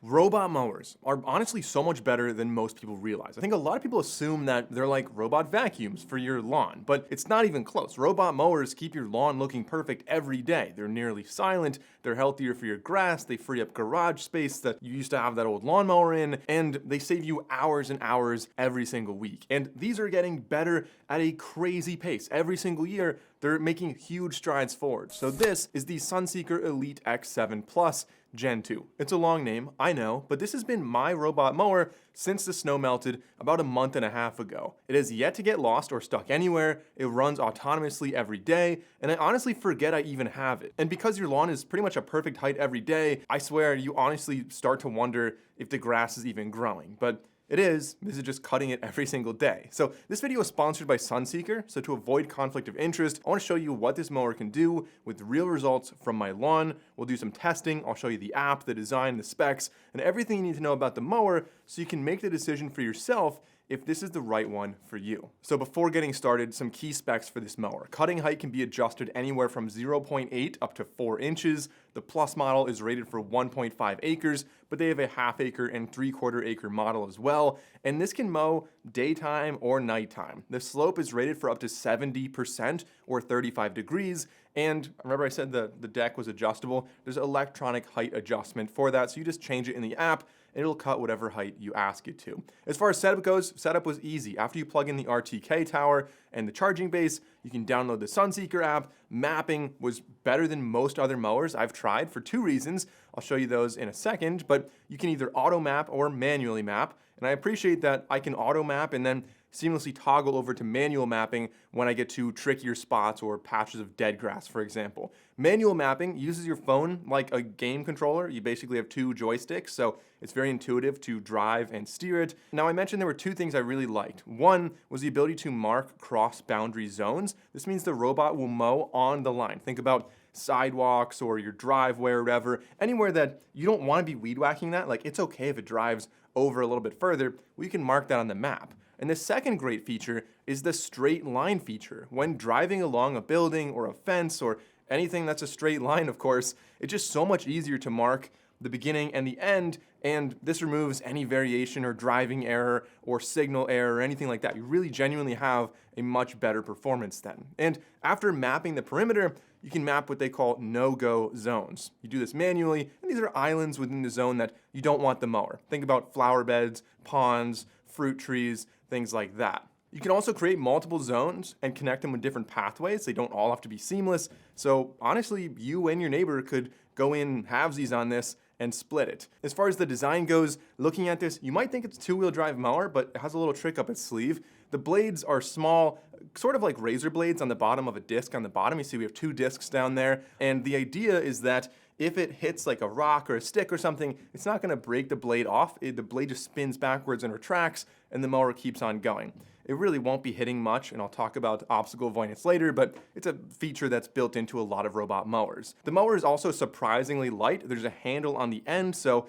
Robot mowers are honestly so much better than most people realize. I think a lot of people assume that they're like robot vacuums for your lawn, but it's not even close. Robot mowers keep your lawn looking perfect every day. They're nearly silent, they're healthier for your grass, they free up garage space that you used to have that old lawnmower in, and they save you hours and hours every single week. And these are getting better at a crazy pace. Every single year, they're making huge strides forward. So this is the Sunseeker Elite X7 Plus Gen 2. It's a long name, I know, but this has been my robot mower since the snow melted about a month and a half ago. It has yet to get lost or stuck anywhere, it runs autonomously every day, and I honestly forget I even have it. And because your lawn is pretty much a perfect height every day, I swear you honestly start to wonder if the grass is even growing. But this is just cutting it every single day. So this video is sponsored by Sunseeker, so to avoid conflict of interest, I want to show you what this mower can do with real results from my lawn. We'll do some testing, I'll show you the app, the design, the specs, and everything you need to know about the mower so you can make the decision for yourself if this is the right one for you. So before getting started, some key specs for this mower. Cutting height can be adjusted anywhere from 0.8 up to 4 inches. The Plus model is rated for 1.5 acres, but they have a ½ acre and 3/4 acre model as well. And this can mow daytime or nighttime. The slope is rated for up to 70% or 35 degrees. And remember I said the deck was adjustable. There's electronic height adjustment for that. So you just change it in the app and it'll cut whatever height you ask it to. As far as setup goes, setup was easy. After you plug in the RTK tower and the charging base, you can download the Sunseeker app. Mapping was better than most other mowers I've tried for 2 reasons. I'll show you those in a second, but you can either auto map or manually map. And I appreciate that I can auto map and then seamlessly toggle over to manual mapping when I get to trickier spots or patches of dead grass, for example. Manual mapping uses your phone like a game controller. You basically have 2 joysticks, so it's very intuitive to drive and steer it. Now, I mentioned there were 2 things I really liked. One was the ability to mark cross-boundary zones. This means the robot will mow on the line. Think about sidewalks or your driveway or whatever, anywhere that you don't want to be weed whacking that. Like, it's okay if it drives over a little bit further, well, you can mark that on the map. And the second great feature is the straight line feature. When driving along a building or a fence or anything that's a straight line, of course, it's just so much easier to mark the beginning and the end, and this removes any variation or driving error or signal error or anything like that. You really genuinely have a much better performance then. And after mapping the perimeter, you can map what they call no-go zones. You do this manually, and these are islands within the zone that you don't want the mower. Think about flower beds, ponds, fruit trees, things like that. You can also create multiple zones and connect them with different pathways. They don't all have to be seamless. So honestly, you and your neighbor could go in halvesies on this and split it. As far as the design goes, looking at this, you might think it's a 2-wheel drive mower, but it has a little trick up its sleeve. The blades are small, sort of like razor blades on the bottom of a disc on the bottom. You see we have 2 discs down there, and the idea is that if it hits like a rock or a stick or something, it's not gonna break the blade off. The blade just spins backwards and retracts, and the mower keeps on going. It really won't be hitting much, and I'll talk about obstacle avoidance later, but it's a feature that's built into a lot of robot mowers. The mower is also surprisingly light. There's a handle on the end, so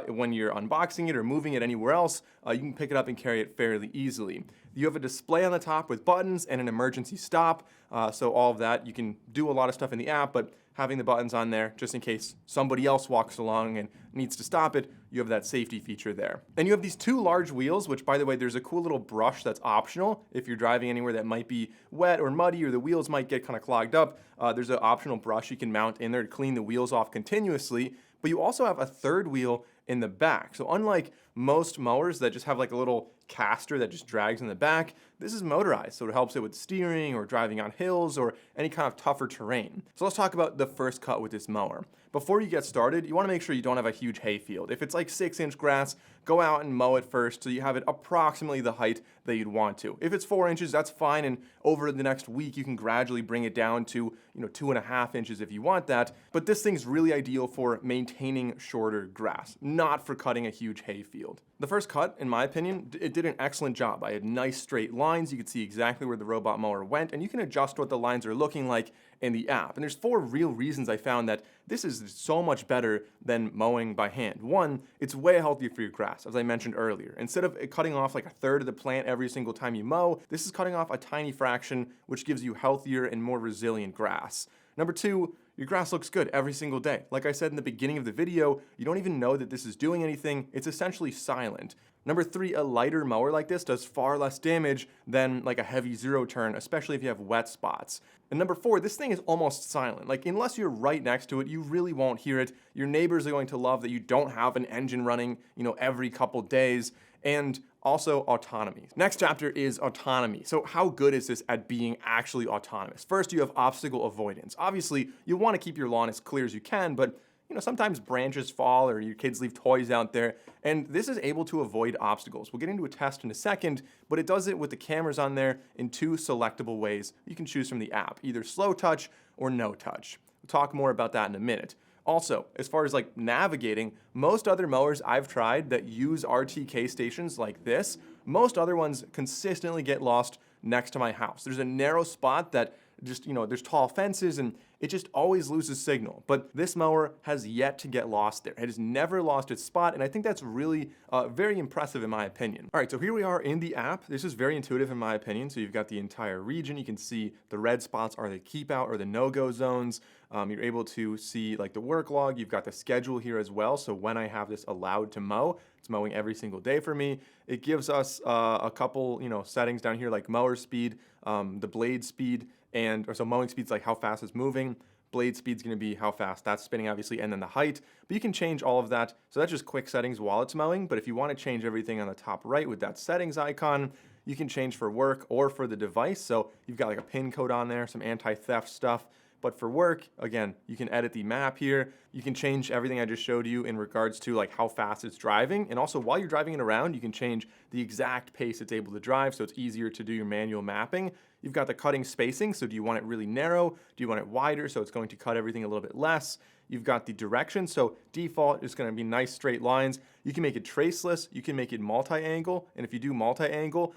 when you're unboxing it or moving it anywhere else, you can pick it up and carry it fairly easily. You have a display on the top with buttons and an emergency stop, so all of that, you can do a lot of stuff in the app, but having the buttons on there, just in case somebody else walks along and needs to stop it, you have that safety feature there. And you have these 2 large wheels, which, by the way, there's a cool little brush that's optional. If you're driving anywhere that might be wet or muddy or the wheels might get kind of clogged up, there's an optional brush you can mount in there to clean the wheels off continuously. But you also have a 3rd wheel in the back. So unlike most mowers that just have like a little caster that just drags in the back, this is motorized, so it helps it with steering or driving on hills or any kind of tougher terrain. So let's talk about the first cut with this mower. Before you get started, you want to make sure you don't have a huge hay field. If it's like 6-inch grass, go out and mow it first so you have it approximately the height that you'd want to. If it's 4 inches, that's fine, and over the next week you can gradually bring it down to 2.5 inches if you want that. But this thing's really ideal for maintaining shorter grass, not for cutting a huge hay field. The first cut, in my opinion, it did an excellent job. I had nice straight lines. You could see exactly where the robot mower went, and you can adjust what the lines are looking like in the app. And there's 4 real reasons I found that this is so much better than mowing by hand. One, it's way healthier for your grass, as I mentioned earlier. Instead of cutting off like 1/3 of the plant every single time you mow, this is cutting off a tiny fraction, which gives you healthier and more resilient grass. Number 2, your grass looks good every single day. Like I said in the beginning of the video, you don't even know that this is doing anything. It's essentially silent. Number 3, a lighter mower like this does far less damage than like a heavy zero turn, especially if you have wet spots. And number 4, this thing is almost silent. Like unless you're right next to it, you really won't hear it. Your neighbors are going to love that you don't have an engine running, every couple days. And also autonomy. Next chapter is autonomy. So how good is this at being actually autonomous? First, you have obstacle avoidance. Obviously, you want to keep your lawn as clear as you can, but sometimes branches fall or your kids leave toys out there, and this is able to avoid obstacles. We'll get into a test in a second, but it does it with the cameras on there in 2 selectable ways you can choose from the app, either slow touch or no touch. We'll talk more about that in a minute. Also, as far as like navigating, most other mowers I've tried that use RTK stations like this, most other ones consistently get lost next to my house. There's a narrow spot that just, there's tall fences and it just always loses signal. But this mower has yet to get lost there. It has never lost its spot, and I think that's really very impressive in my opinion. All right, so here we are in the app. This is very intuitive in my opinion. So you've got the entire region. You can see the red spots are the keep out or the no-go zones. You're able to see like the work log. You've got the schedule here as well. So when I have this allowed to mow, it's mowing every single day for me. It gives us a couple, settings down here like mower speed, the blade speed, so mowing speed's like how fast it's moving. Blade speed's going to be how fast that's spinning, obviously, and then the height. But you can change all of that. So that's just quick settings while it's mowing. But if you want to change everything on the top right with that settings icon, you can change for work or for the device. So you've got like a pin code on there, some anti-theft stuff. But for work, again, you can edit the map here. You can change everything I just showed you in regards to like how fast it's driving. And also while you're driving it around, you can change the exact pace it's able to drive. So it's easier to do your manual mapping. You've got the cutting spacing. So do you want it really narrow? Do you want it wider? So it's going to cut everything a little bit less. You've got the direction. So default is going to be nice straight lines. You can make it traceless. You can make it multi-angle. And if you do multi-angle,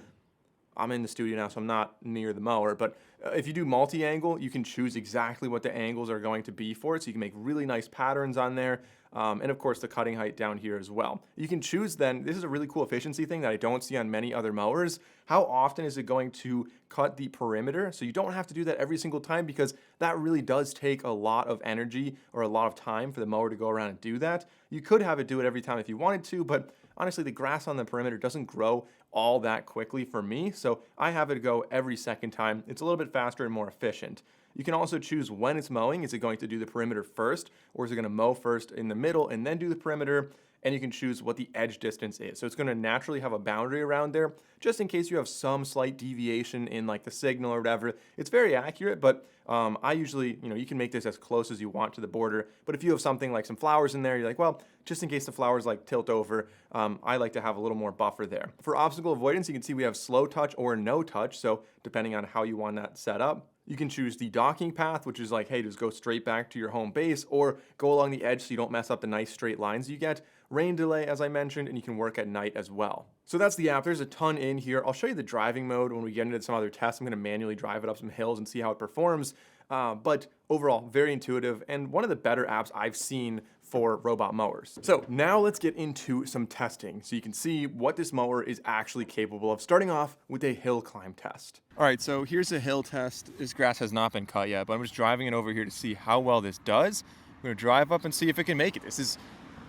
I'm in the studio now, so I'm not near the mower, but if you do multi-angle, you can choose exactly what the angles are going to be for it, so you can make really nice patterns on there, and of course the cutting height down here as well. You can choose then, this is a really cool efficiency thing that I don't see on many other mowers, how often is it going to cut the perimeter, so you don't have to do that every single time because that really does take a lot of energy or a lot of time for the mower to go around and do that. You could have it do it every time if you wanted to, but honestly, the grass on the perimeter doesn't grow all that quickly for me, so I have it go every second time. It's a little bit faster and more efficient. You can also choose when it's mowing. Is it going to do the perimeter first, or is it going to mow first in the middle and then do the perimeter? And you can choose what the edge distance is. So it's going to naturally have a boundary around there, just in case you have some slight deviation in like the signal or whatever. It's very accurate, but I usually, you can make this as close as you want to the border. But if you have something like some flowers in there, you're like, well, just in case the flowers like tilt over, I like to have a little more buffer there. For obstacle avoidance, you can see we have slow touch or no touch. So depending on how you want that set up. You can choose the docking path, which is like, hey, just go straight back to your home base, or go along the edge so you don't mess up the nice straight lines you get. Rain delay, as I mentioned, and you can work at night as well. So that's the app. There's a ton in here. I'll show you the driving mode when we get into some other tests. I'm going to manually drive it up some hills and see how it performs. But overall, very intuitive and one of the better apps I've seen for robot mowers. So now let's get into some testing so you can see what this mower is actually capable of, starting off with a hill climb test. All right, so here's a hill test. This grass has not been cut yet, but I'm just driving it over here to see how well this does. I'm going to drive up and see if it can make it. This is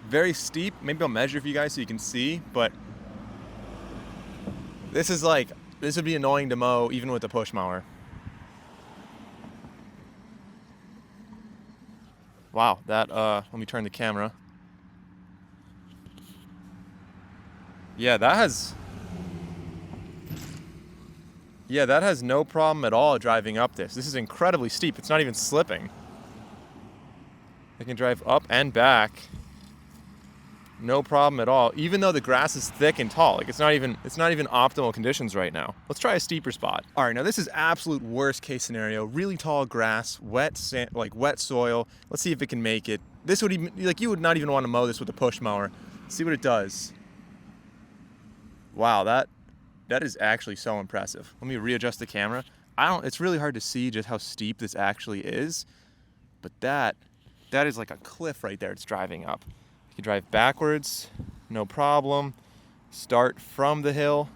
very steep. Maybe I'll measure for you guys so you can see, but this would be annoying to mow even with a push mower. Wow, let me turn the camera. Yeah, that has no problem at all driving up this. This is incredibly steep. It's not even slipping. I can drive up and back. No problem at all, even though the grass is thick and tall. Like it's not even optimal conditions right now. Let's try a steeper spot. All right, now this is absolute worst case scenario. Really tall grass, wet sand, like wet soil. Let's see if it can make it. This would even, like you would not even want to mow this with a push mower. See what it does. Wow, that is actually so impressive. Let me readjust the camera. It's really hard to see just how steep this actually is, but that is like a cliff right there it's driving up. You drive backwards, no problem. Start from the hill.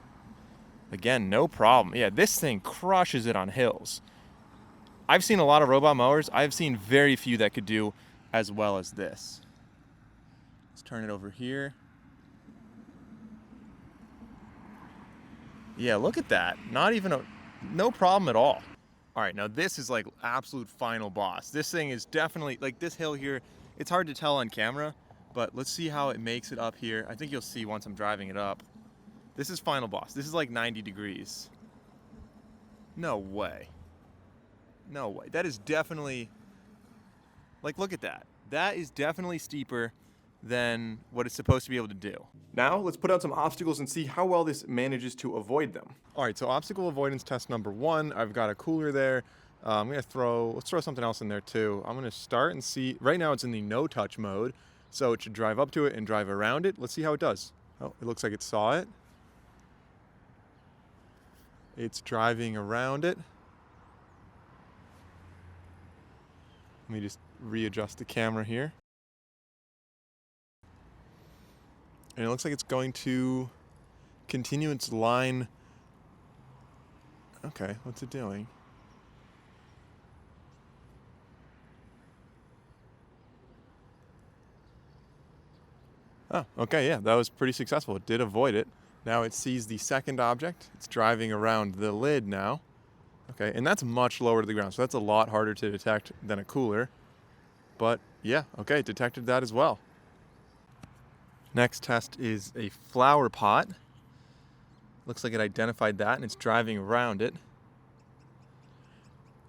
Again, no problem. Yeah, this thing crushes it on hills. I've seen a lot of robot mowers. I've seen very few that could do as well as this. Let's turn it over here. Yeah, look at that. No problem at all. All right, now this is like absolute final boss. This thing is definitely, like this hill here, it's hard to tell on camera, but let's see how it makes it up here. I think you'll see once I'm driving it up. This is final boss. This is like 90 degrees. No way. No way. That is definitely, like, look at that. That is definitely steeper than what it's supposed to be able to do. Now, let's put out some obstacles and see how well this manages to avoid them. All right, so obstacle avoidance test number 1. I've got a cooler there. Let's throw something else in there too. I'm gonna start and see, right now it's in the no touch mode, so it should drive up to it and drive around it. Let's see how it does. Oh, it looks like it saw it. It's driving around it. Let me just readjust the camera here. And it looks like it's going to continue its line. Okay, what's it doing? Oh, okay, yeah, that was pretty successful. It did avoid it. Now it sees the second object. It's driving around the lid now. Okay, and that's much lower to the ground, so that's a lot harder to detect than a cooler. But yeah, okay, it detected that as well. Next test is a flower pot. Looks like it identified that and it's driving around it.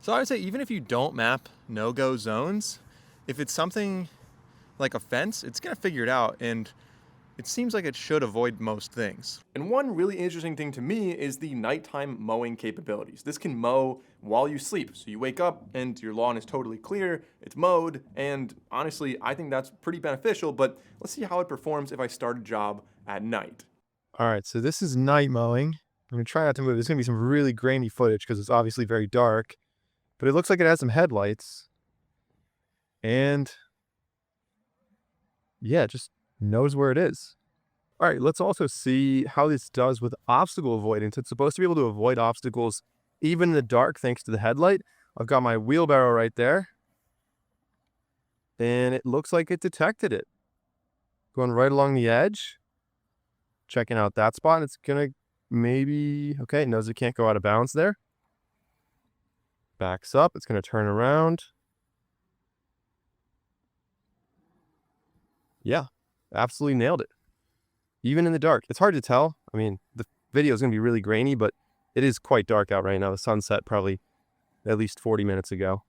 So I would say even if you don't map no-go zones, if it's something like a fence, it's gonna figure it out, and it seems like it should avoid most things. And one really interesting thing to me is the nighttime mowing capabilities. This can mow while you sleep. So you wake up and your lawn is totally clear, it's mowed, and honestly, I think that's pretty beneficial, but let's see how it performs if I start a job at night. All right, so this is night mowing. I'm gonna try not to move. There's gonna be some really grainy footage because it's obviously very dark, but it looks like it has some headlights. And yeah, it just knows where it is. All right, let's also see how this does with obstacle avoidance. It's supposed to be able to avoid obstacles even in the dark thanks to the headlight. I've got my wheelbarrow right there, and it looks like it detected it. Going right along the edge, checking out that spot, and it's gonna maybe, okay, it knows it can't go out of bounds there. Backs up, it's gonna turn around. Yeah, absolutely nailed it. Even in the dark. It's hard to tell. I mean, the video is going to be really grainy, but it is quite dark out right now. The sun set probably at least 40 minutes ago.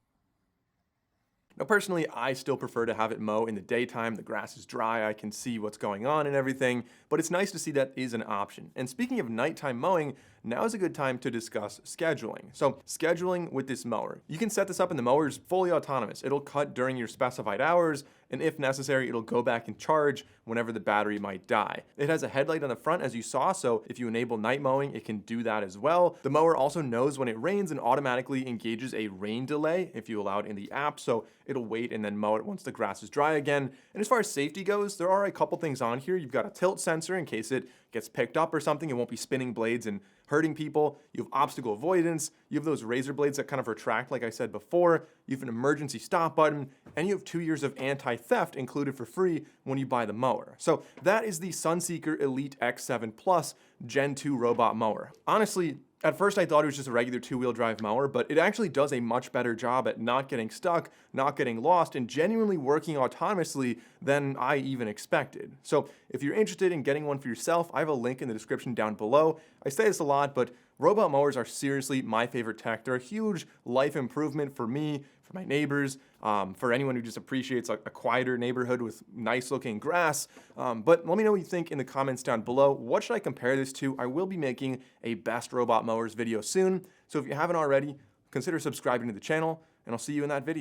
Now, personally, I still prefer to have it mow in the daytime. The grass is dry, I can see what's going on and everything, but it's nice to see that is an option. And speaking of nighttime mowing, now is a good time to discuss scheduling. So, scheduling with this mower. You can set this up and the mower is fully autonomous. It'll cut during your specified hours, and if necessary, it'll go back and charge whenever the battery might die. It has a headlight on the front, as you saw, so if you enable night mowing, it can do that as well. The mower also knows when it rains and automatically engages a rain delay if you allow it in the app, so it'll wait and then mow it once the grass is dry again. And as far as safety goes, there are a couple things on here. You've got a tilt sensor in case it gets picked up or something. It won't be spinning blades and hurting people. You have obstacle avoidance. You have those razor blades that kind of retract, like I said before. You have an emergency stop button, and you have 2 years of anti-theft included for free when you buy the mower. So that is the Sunseeker Elite X7 Plus Gen 2 robot mower. Honestly, at first I thought it was just a regular 2-wheel drive mower, but it actually does a much better job at not getting stuck, not getting lost, and genuinely working autonomously than I even expected. So if you're interested in getting one for yourself, I have a link in the description down below. I say this a lot, but robot mowers are seriously my favorite tech. They're a huge life improvement for me, for my neighbors, for anyone who just appreciates a quieter neighborhood with nice looking grass. But let me know what you think in the comments down below. What should I compare this to? I will be making a best robot mowers video soon. So if you haven't already, consider subscribing to the channel, and I'll see you in that video.